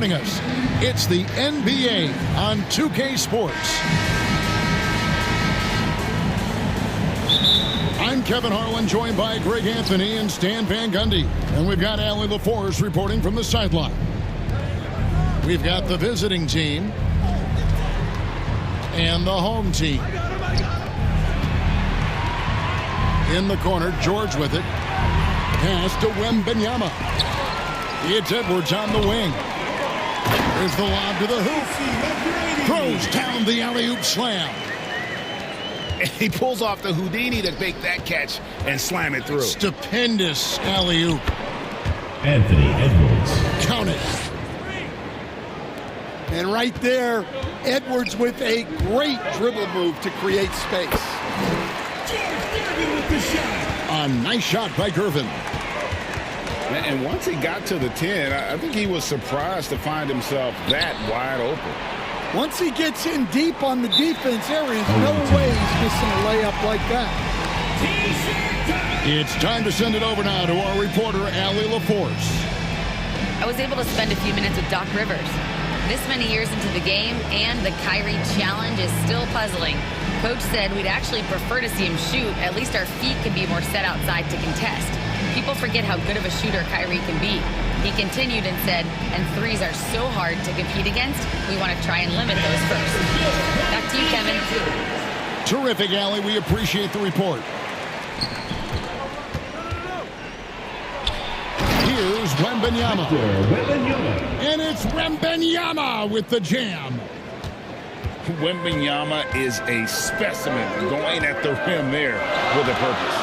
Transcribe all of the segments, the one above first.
joining us. It's the NBA on 2K Sports. I'm Kevin Harlan, joined by Greg Anthony and Stan Van Gundy. And we've got Allie LaForce reporting from the sideline. We've got the visiting team and the home team. In the corner, George with it. Pass to Wembanyama. It's Edwards on the wing. There's the lob to the hoop. Throws down the alley-oop slam. He pulls off the Houdini to make that catch and slam it through. Stupendous alley-oop. Anthony Edwards. Count it. And right there, Edwards with a great dribble move to create space. A nice shot by Gervin. And once he got to the 10, I think he was surprised to find himself that wide open. Once he gets in deep on the defense area, there's no way he's missing a layup like that. It's time to send it over now to our reporter, Allie LaForce. I was able to spend a few minutes with Doc Rivers. This many years into the game, and the Kyrie challenge is still puzzling. Coach said we'd actually prefer to see him shoot. At least our feet can be more set outside to contest. People forget how good of a shooter Kyrie can be. He continued and said, and threes are so hard to compete against, we want to try and limit those first. Back to you, Kevin. Terrific, Allie. We appreciate the report. Here's Wembanyama. And it's Wembanyama with the jam. Wembanyama is a specimen going at the rim there with a purpose.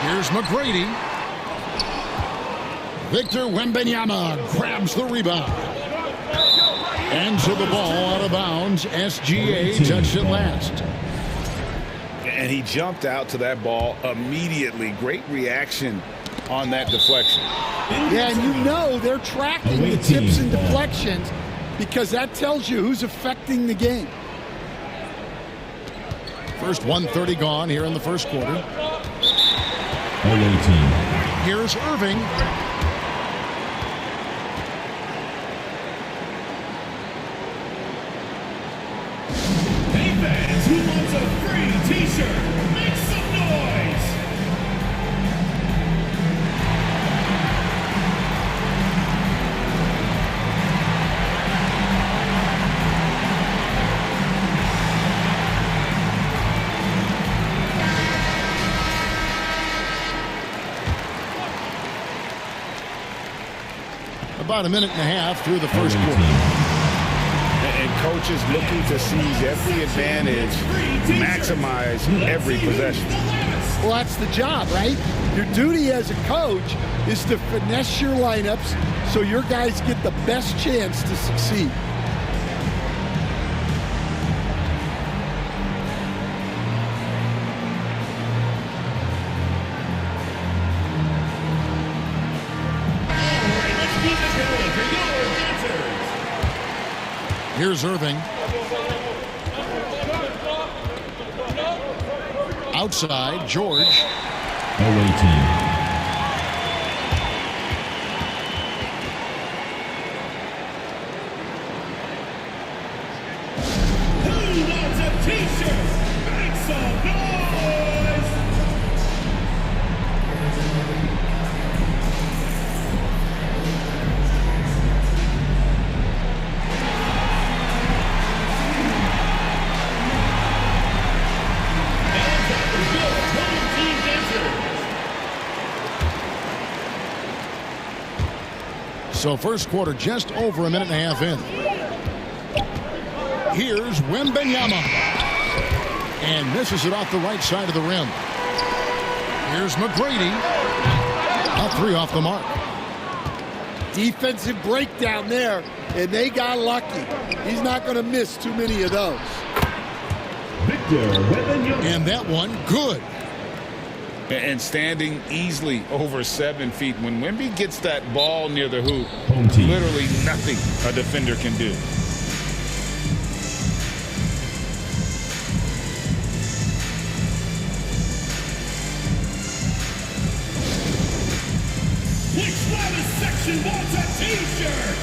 Here's McGrady. Victor Wembanyama grabs the rebound. And to the ball out of bounds. SGA touched it last. And he jumped out to that ball immediately. Great reaction on that deflection. Yeah, and you know they're tracking the tips and deflections because that tells you who's affecting the game. First 1:30 gone here in the first quarter. Here's Irving. Hey fans, who wants a free t-shirt? Make some noise! About a minute and a half through the first quarter. And coaches looking to seize every advantage, maximize every possession. Well, that's the job, right? Your duty as a coach is to finesse your lineups so your guys get the best chance to succeed. Here's Irving. Outside, George. Away team. Who wants a t-shirt? Make some noise! So first quarter just over a minute and a half in. Here's Wembanyama. And misses it off the right side of the rim. Here's McGrady. A three off the mark. Defensive breakdown there, and they got lucky. He's not going to miss too many of those. And that one, good. And standing easily over 7 feet. When Wemby gets that ball near the hoop, literally nothing a defender can do. Which Flawless section wants a t-shirt?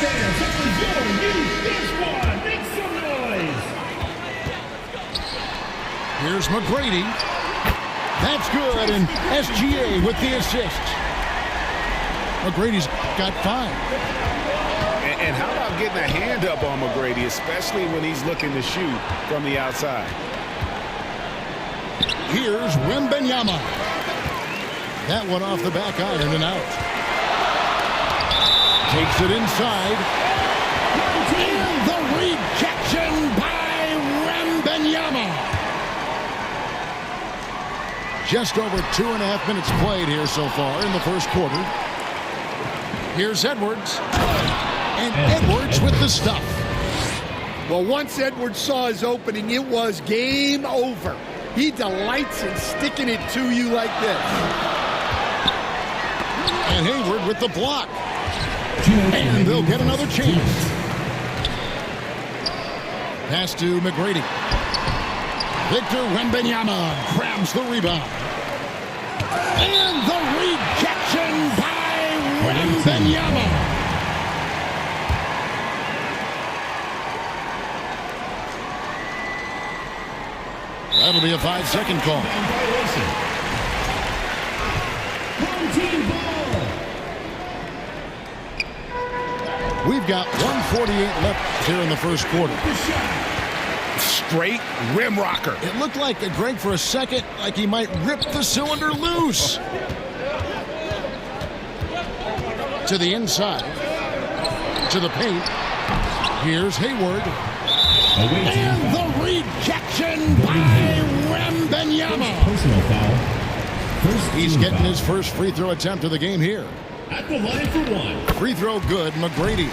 fans, that was your youth dance squad. Make some noise. Here's McGrady. That's good, and SGA with the assist. McGrady's got 5. And how about getting a hand up on McGrady, especially when he's looking to shoot from the outside? Here's Wembanyama. That one off the back iron and out. Takes it inside. And the rejection by Wembanyama. Just over 2.5 minutes played here so far in the first quarter. Here's Edwards. And Edwards with the stuff. Well, once Edwards saw his opening, it was game over. He delights in sticking it to you like this. And Hayward with the block. And they'll get another chance. Pass to McGrady. Victor Wembanyama grabs the rebound. And the rejection by Wembanyama. That'll be a 5-second call. Home team ball. We've got 1:48 left here in the first quarter. Straight rim rocker. It looked like Greg for a second, like he might rip the cylinder loose. To the inside. To the paint. Here's Hayward. And the rejection by Wembanyama. Personal foul. He's getting his first free throw attempt of the game here. At the line for 1. Free throw good, McGrady.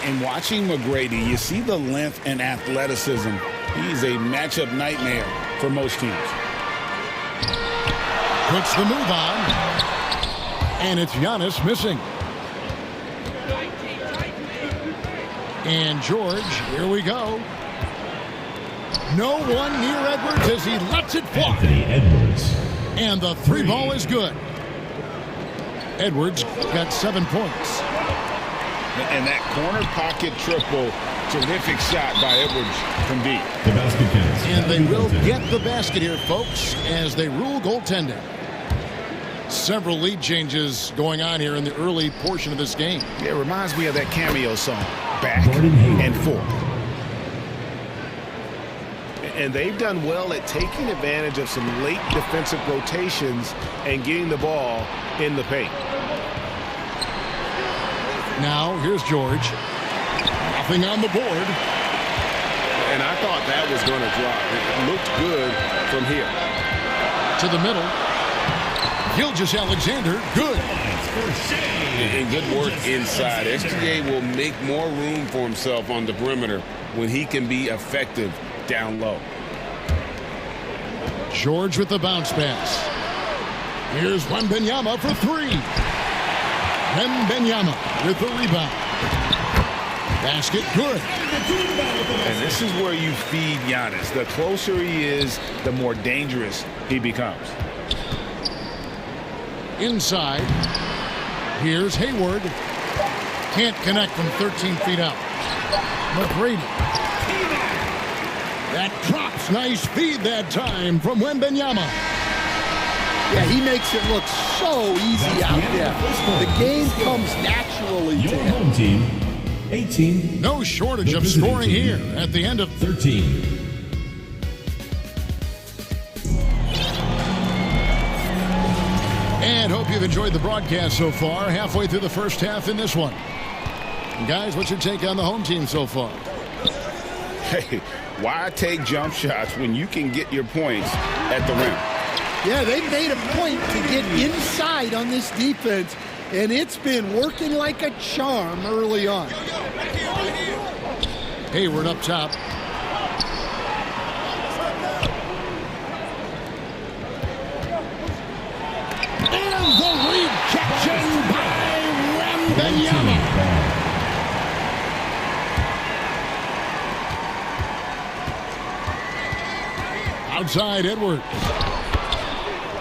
In watching McGrady, you see the length and athleticism. He's a matchup nightmare for most teams. Puts the move on. And it's Giannis missing. And George, here we go. No one near Edwards as he lets it fly. Edwards. And the 3 ball is good. Edwards got 7 points. And that corner pocket triple, terrific shot by Edwards from deep. The basket counts. And they will get the basket here, folks, as they rule goaltending. Several lead changes going on here in the early portion of this game. It reminds me of that cameo song, Back and Forth. And they've done well at taking advantage of some late defensive rotations and getting the ball in the paint. Now, here's George. Nothing on the board. And I thought that was going to drop. It looked good from here. To the middle. Gilgeous Alexander, good. And good work inside. SGA will make more room for himself on the perimeter when he can be effective down low. George with the bounce pass. Here's Wembanyama for 3. Wembanyama with the rebound. Basket good. And this is where you feed Giannis. The closer he is, the more dangerous he becomes. Inside. Here's Hayward. Can't connect from 13 feet out. McGrady. That drops. Nice feed that time from Wembanyama. Yeah, he makes it look so easy out there. The game comes naturally to Your him. home team, 18. No shortage of scoring here at the end of 13. And hope you've enjoyed the broadcast so far. Halfway through the first half in this one. And guys, what's your take on the home team so far? Hey, why take jump shots when you can get your points at the rim? Yeah, they made a point to get inside on this defense, and it's been working like a charm early on. Hayward up top. And the rejection by Wembanyama. Outside Edwards.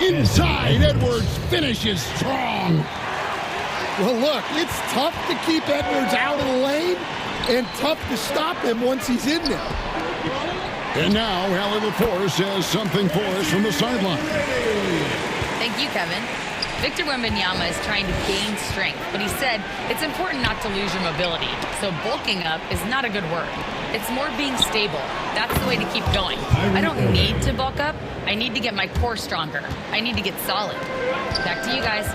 Inside Edwards finishes strong. Well, look, it's tough to keep Edwards out of the lane and tough to stop him once he's in there. And now, Allie LaForce has something for us from the sideline. Thank you, Kevin. Victor Wembanyama is trying to gain strength, but he said it's important not to lose your mobility. So bulking up is not a good word. It's more being stable. That's the way to keep going. I don't need to bulk up. I need to get my core stronger. I need to get solid. Back to you guys.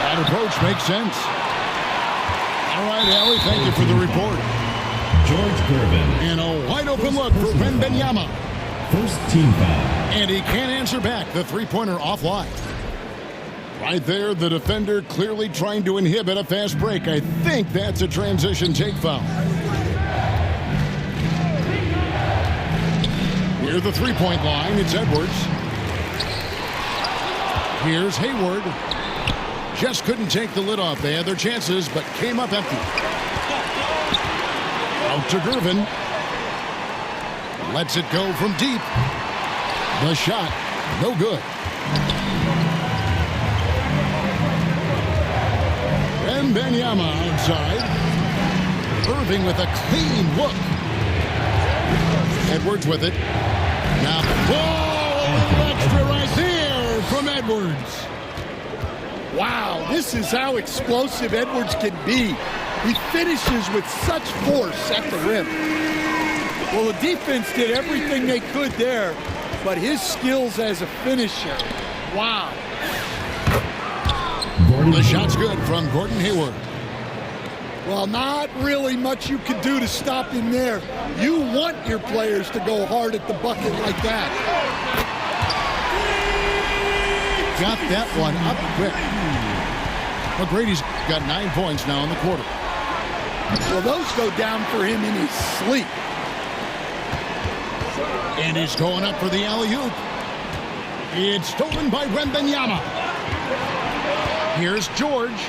That approach makes sense. All right, Allie, thank you for the report. George Gervin. And a wide open look for Wembanyama. First team foul. And he can't answer back. The three-pointer offline. Right there, the defender clearly trying to inhibit a fast break. I think that's a transition take foul. Near the three-point line, it's Edwards. Here's Hayward. Just couldn't take the lid off. They had their chances, but came up empty. Out to Gervin. Lets it go from deep. The shot, no good. Wembanyama outside. Irving with a clean look. Edwards with it. Now, whoa, a little extra right there from Edwards. Wow, this is how explosive Edwards can be. He finishes with such force at the rim. Well, the defense did everything they could there, but his skills as a finisher, wow. The shot's good from Gordon Hayward. Well, not really much you could do to stop him there. You want your players to go hard at the bucket like that. Got that one up quick. McGrady's got 9 points now in the quarter. Well, those go down for him in his sleep. And he's going up for the alley-oop. It's stolen by Wembanyama. Here's George.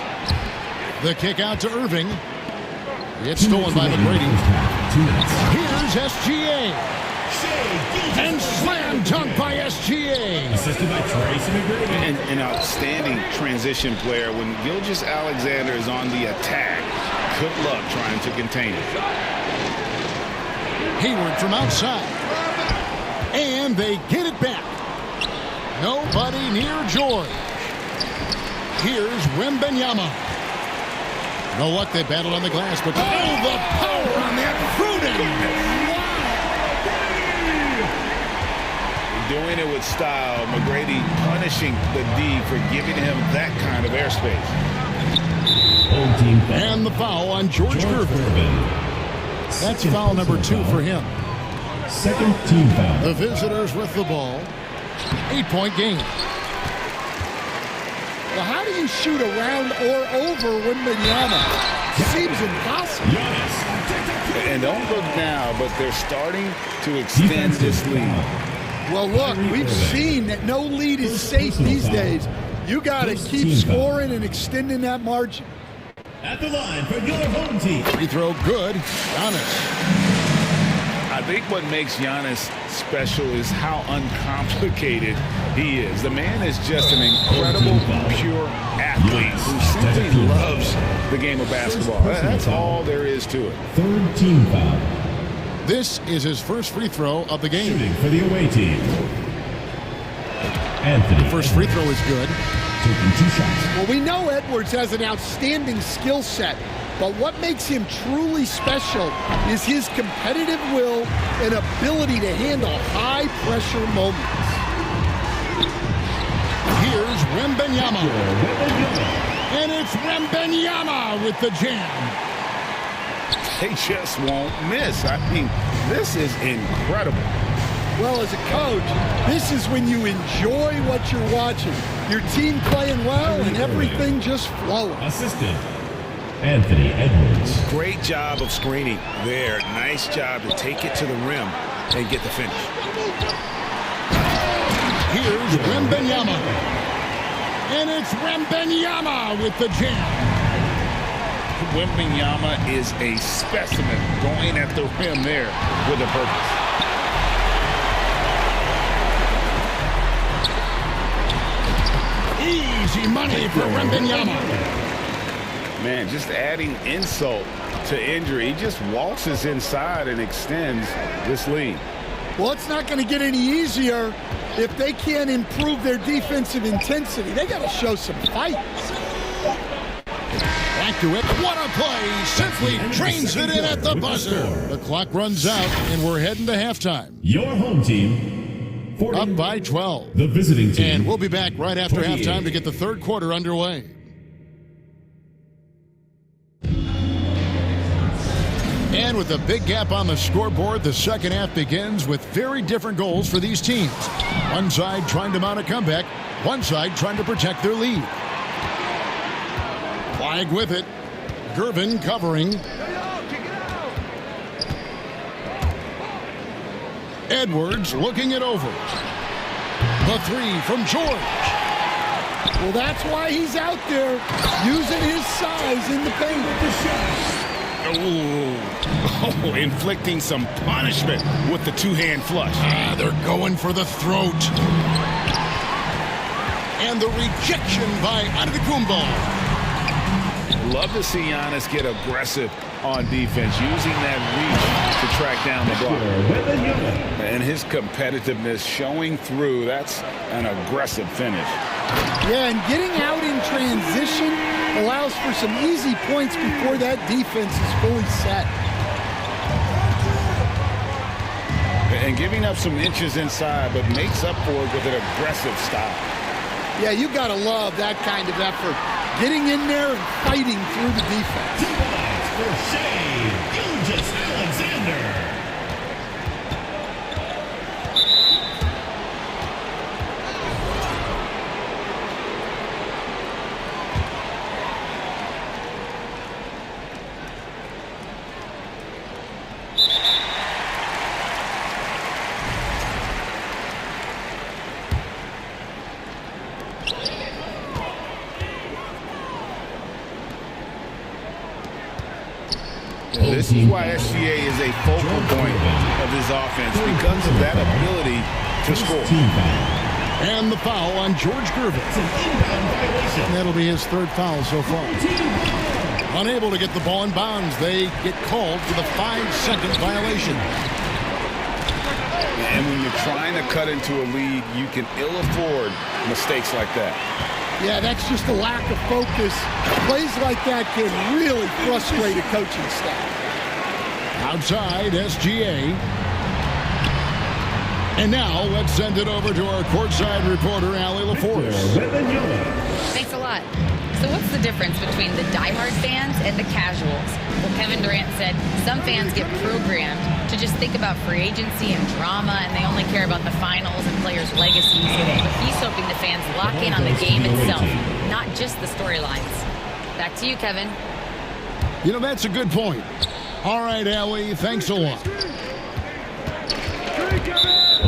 The kick out to Irving. It's stolen by McGrady. Here's SGA. And slam dunk by SGA. Assisted by Tracy McGrady. And an outstanding transition player. When Gilgeous-Alexander is on the attack, good luck trying to contain it. Hayward from outside. And they get it back. Nobody near George. Here's Wembanyama. No luck, they battled on the glass, but oh, the power on that Pruden. Doing it with style. McGrady punishing the D for giving him that kind of airspace. And the foul on George Gervin. That's foul number 2 for him. Second team foul. The visitors with the ball. 8-point game. Well, how do you shoot around or over Wembanyama? Seems impossible. And don't look now, but they're starting to extend this lead. Well, look, we've seen that no lead is safe these days. You got to keep scoring and extending that margin. At the line for your home team. Free throw good. Giannis. I think what makes Giannis special is how uncomplicated he is. The man is just an incredible, pure athlete who simply loves the game of basketball. That's all there is to it. Third team foul. This is his first free throw of the game. Shooting for the away team. Anthony. First free throw is good. Taking 2 shots. Well, we know Edwards has an outstanding skill set, but what makes him truly special is his competitive will and ability to handle high-pressure moments. Here's Wembanyama. And it's Wembanyama with the jam. They just won't miss. I mean, this is incredible. Well, as a coach, this is when you enjoy what you're watching. Your team playing well and everything just flowing. Assistant, Anthony Edwards. Great job of screening there. Nice job to take it to the rim and get the finish. Here's Wembanyama. And it's Wembanyama with the jam. Wembanyama is a specimen going at the rim there with a purpose. He Easy money for Wembanyama. Man, just adding insult to injury. He just waltzes inside and extends this lead. Well, it's not going to get any easier if they can't improve their defensive intensity. They got to show some fight. Back to it. What a play. Simply drains it in at the buzzer. The clock runs out, and we're heading to halftime. Your home team, 40. Up by 12. The visiting team. And we'll be back right after 28. halftime to get the third quarter underway. And with a big gap on the scoreboard, the second half begins with very different goals for these teams. One side trying to mount a comeback, one side trying to protect their lead. Flag with it. Gervin covering. Edwards looking it over. The three from George. Well, that's why he's out there using his size in the paint. Oh, inflicting some punishment with the two-hand flush. They're going for the throat. And the rejection by Antetokounmpo. Love to see Giannis get aggressive on defense, using that reach to track down the block. And his competitiveness showing through. That's an aggressive finish. Yeah, and getting out in transition allows for some easy points before that defense is fully set. And giving up some inches inside, but makes up for it with an aggressive style. Yeah, you got to love that kind of effort. Getting in there and fighting through the defense. 2 points for Shea Gilgeous-Alexander. This is why SGA is a focal point of his offense, because of that ability to score. And the foul on George Gervin. And that'll be his third foul so far. Unable to get the ball in bounds, they get called for the 5-second violation. And when you're trying to cut into a lead, you can ill afford mistakes like that. Yeah, that's just a lack of focus. Plays like that can really frustrate a coaching staff. Outside, SGA. And now, let's send it over to our courtside reporter, Allie LaForce. Thanks a lot. So what's the difference between the diehard fans and the casuals? Well, Kevin Durant said some fans get programmed to just think about free agency and drama, and they only care about the finals and players' legacies. But he's hoping the fans lock in on the game itself, not just the storylines. Back to you, Kevin. You know, that's a good point. All right, Allie, thanks a lot.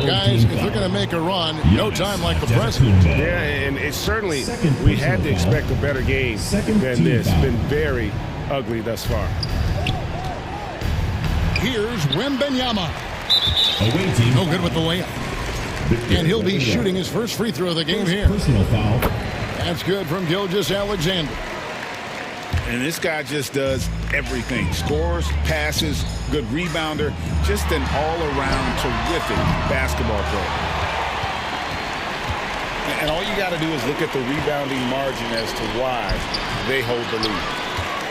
Guys, if they're going to make a run, no time like the present. Yeah, and it's certainly, we had to expect a better game than this. It's been very ugly thus far. Here's Wembanyama. No good with the layup. And he'll be shooting his first free throw of the game here. That's good from Gilgeous-Alexander. And this guy just does everything. Scores, passes, good rebounder, just an all-around terrific basketball player. And all you got to do is look at the rebounding margin as to why they hold the lead.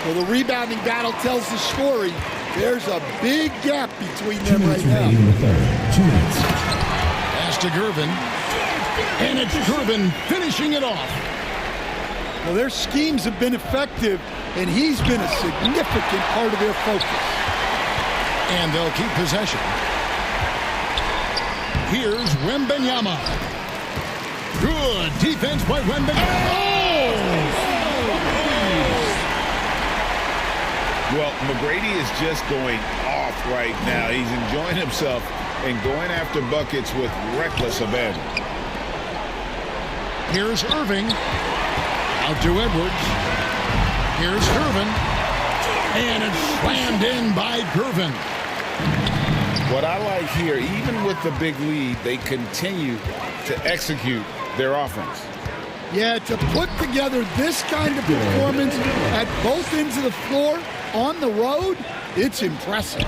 Well, the rebounding battle tells the story. There's a big gap between them right now. Pass to Gervin. And it's Gervin finishing it off. Well, their schemes have been effective, and he's been a significant part of their focus. And they'll keep possession. Here's Wembanyama. Good defense by Wembanyama. Oh! Well, McGrady is just going off right now. He's enjoying himself and going after buckets with reckless abandon. Here's Irving. Out to Edwards. Here's Gervin. And it's slammed in by Gervin. What I like here, even with the big lead, they continue to execute their offense. Yeah, to put together this kind of performance at both ends of the floor on the road, it's impressive.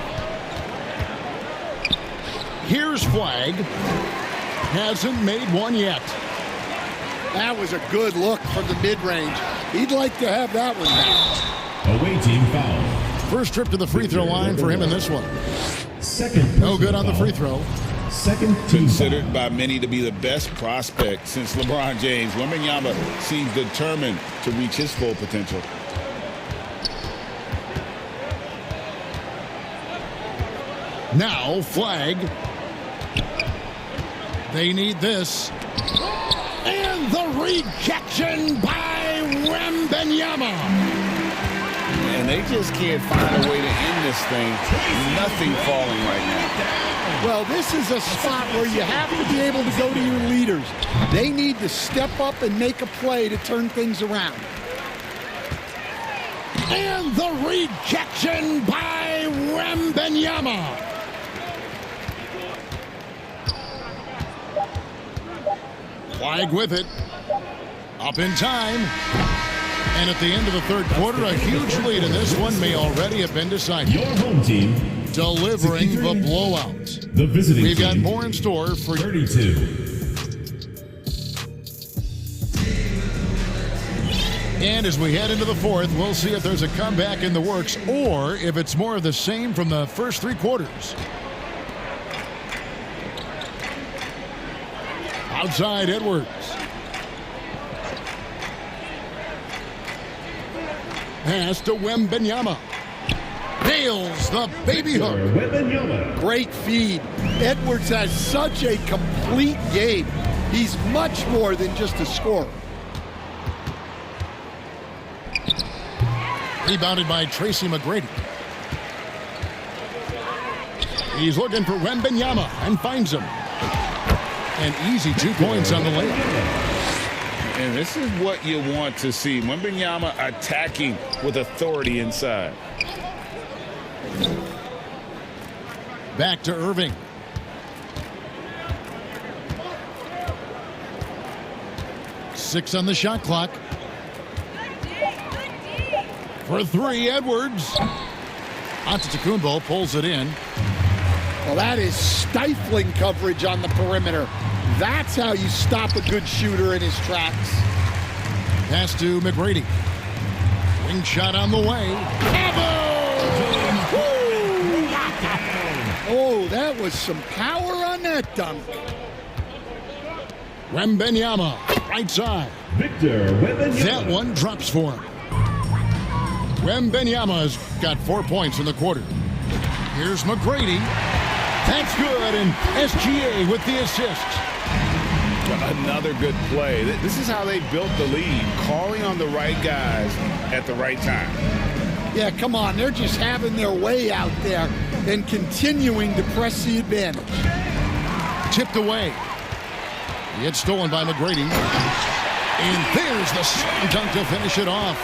Here's Flag. Hasn't made one yet. That was a good look from the mid-range. He'd like to have that one back. Away team foul. First trip to the free throw line for him in this one. Second. No good on the free throw. Second team Considered foul. by many to be the best prospect since LeBron James, Wembanyama seems determined to reach his full potential. Now Flag. They need this. And the rejection by Wembanyama. And they just can't find a way to end this thing. Nothing falling right now. Well, this is a spot where you have to be able to go to your leaders. They need to step up and make a play to turn things around. And the rejection by Wembanyama. Flag with it. Up in time. And at the end of the third quarter, a huge lead in this one may already have been decided. Your home team Delivering the blowout. The visiting We've got team, more in store for you. 32. And as we head into the fourth, we'll see if there's a comeback in the works or if it's more of the same from the first three quarters. Outside Edwards. Pass to Wembanyama. Nails the baby hook. Wembanyama. Great feed. Edwards has such a complete game. He's much more than just a scorer. Rebounded by Tracy McGrady. He's looking for Wembanyama and finds him. An easy 2 points on the layup. And this is what you want to see. Wembanyama attacking with authority inside. Back to Irving. Six on the shot clock. For three, Edwards. Antetokounmpo pulls it in. Well, that is stifling coverage on the perimeter. That's how you stop a good shooter in his tracks. Pass to McGrady. Wing shot on the way. Oh, that was some power on that dunk. Wembanyama, right side. Victor Wembanyama. That one drops for him. Wembanyama's got 4 points in the quarter. Here's McGrady. That's good, and SGA with the assist. Another good play. This is how they built the lead, calling on the right guys at the right time. Yeah, come on. They're just having their way out there and continuing to press the advantage. Tipped away. It's stolen by McGrady. And there's the slam dunk to finish it off.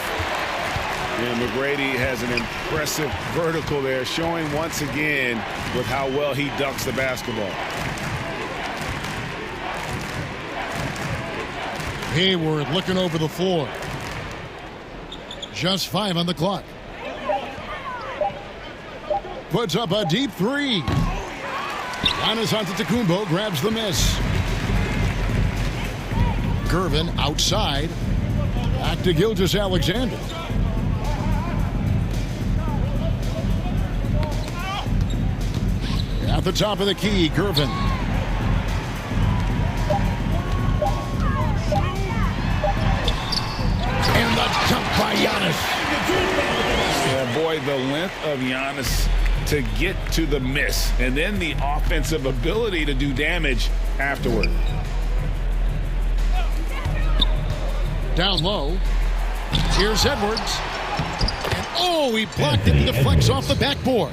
And McGrady has an impressive vertical there, showing once again with how well he dunks the basketball. Hayward looking over the floor. Just 5 on the clock. Puts up a deep three. Giannis Antetokounmpo grabs the miss. Gervin outside. Back to Gilgeous-Alexander. At the top of the key, Gervin. And the jump by Giannis. Yeah, boy, the length of Giannis to get to the miss, and then the offensive ability to do damage afterward. Down low. Here's Edwards. And oh, he blocked it and deflects off the backboard.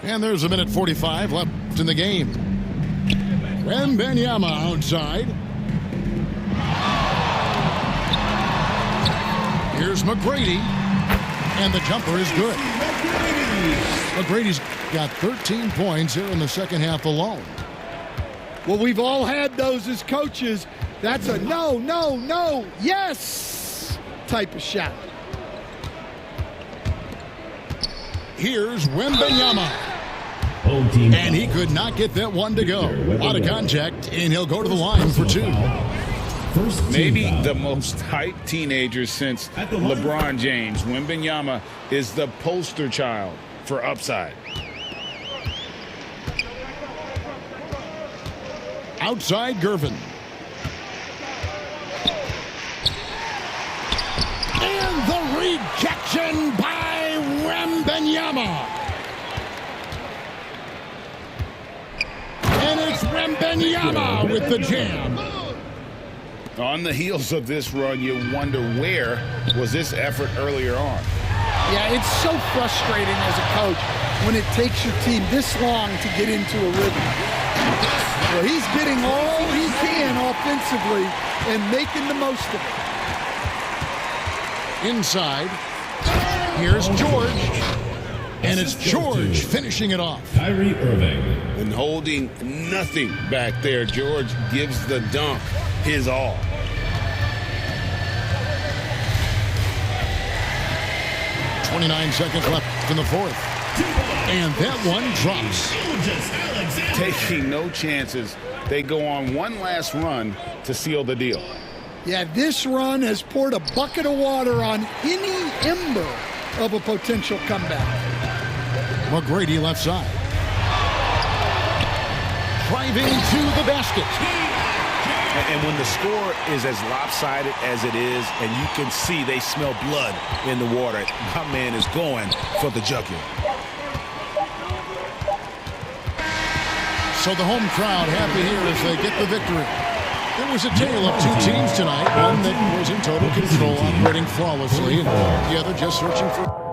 And there's a minute 45 left in the game. Wembanyama outside. Here's McGrady. And the jumper is good. McGrady's got 13 points here in the second half alone. Well, we've all had those as coaches. That's a no, no, no, yes type of shot. Here's Wembanyama. And he could not get that one to go. A lot of contact, and he'll go to the line for two. Maybe the most hyped teenager since LeBron James. Wembanyama is the poster child for upside. Outside Gervin. And the rejection by Wembanyama. And it's Wembanyama with the jam. On the heels of this run, you wonder where was this effort earlier on. Yeah, it's so frustrating as a coach when it takes your team this long to get into a rhythm. Well, he's getting all he can offensively and making the most of it. Inside, here's George. And it's George finishing it off. Kyrie Irving. And holding nothing back there, George gives the dunk his all. .29 seconds left in the fourth. And that one drops. Taking no chances. They go on one last run to seal the deal. Yeah, this run has poured a bucket of water on any ember of a potential comeback. McGrady left side. Driving to the basket. And when the score is as lopsided as it is, and you can see they smell blood in the water, my man is going for the jugular. So the home crowd happy here as they get the victory. It was a tale of two teams tonight, one that was in total control, operating flawlessly, and the other just searching for...